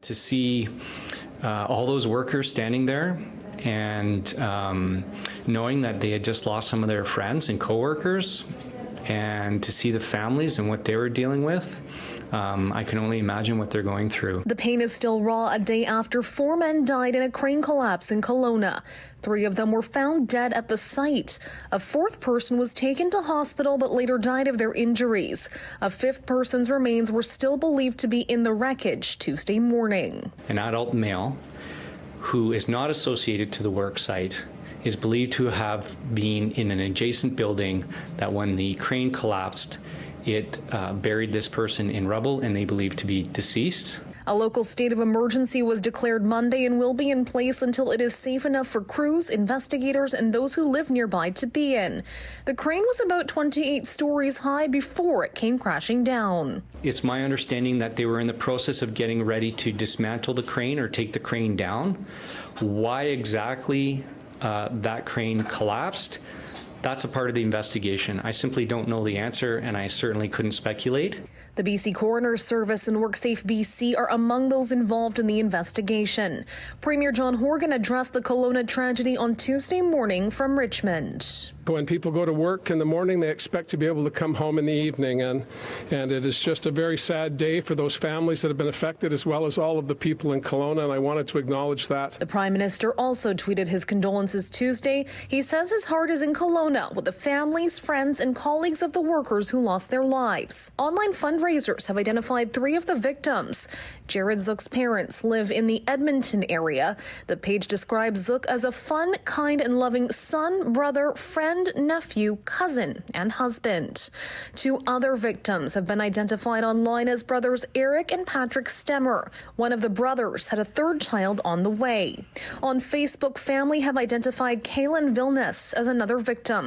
To see all those workers standing there and knowing that they had just lost some of their friends and coworkers, and to see the families and what they were dealing with, I can only imagine what they're going through. The pain is still raw a day after 4 men died in a crane collapse in Kelowna. 3 of them were found dead at the site. A 4th person was taken to hospital but later died of their injuries. A 5th person's remains were still believed to be in the wreckage Tuesday morning. An adult male who is not associated to the work site is believed to have been in an adjacent building that when the crane collapsed, it buried this person in rubble and they believe to be deceased. A local state of emergency was declared Monday and will be in place until it is safe enough for crews, investigators, and those who live nearby to be in. The crane was about 28 stories high before it came crashing down. It's my understanding that they were in the process of getting ready to dismantle the crane or take the crane down. Why exactly that crane collapsed, that's a part of the investigation. I simply don't know the answer, and I certainly couldn't speculate. The BC Coroner's Service and WorkSafe BC are among those involved in the investigation. Premier John Horgan addressed the Kelowna tragedy on Tuesday morning from Richmond. When people go to work in the morning, they expect to be able to come home in the evening, and it is just a very sad day for those families that have been affected, as well as all of the people in Kelowna, and I wanted to acknowledge that. The Prime Minister also tweeted his condolences Tuesday. He says his heart is in Kelowna with the families, friends, and colleagues of the workers who lost their lives. Online fundraisers have identified 3 of the victims. Jared Zook's parents live in the Edmonton area. The page describes Zook as a fun, kind, and loving son, brother, friend, nephew, cousin, and husband. 2 other victims have been identified online as brothers Eric and Patrick Stemmer. One of the brothers had a 3rd child on the way. On Facebook, family have identified Kalen Vilnius as another victim.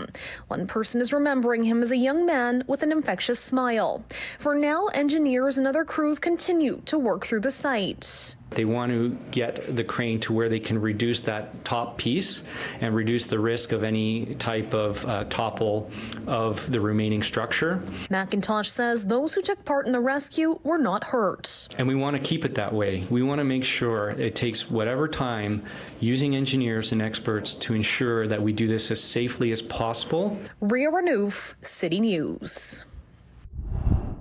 One person is remembering him as a young man with an infectious smile. For now, engineers and other crews continue to work through the site. They want to get the crane to where they can reduce that top piece and reduce the risk of any type of topple of the remaining structure. McIntosh says those who took part in the rescue were not hurt. And we want to keep it that way. We want to make sure it takes whatever time using engineers and experts to ensure that we do this as safely as possible. Ria Renouf, City News.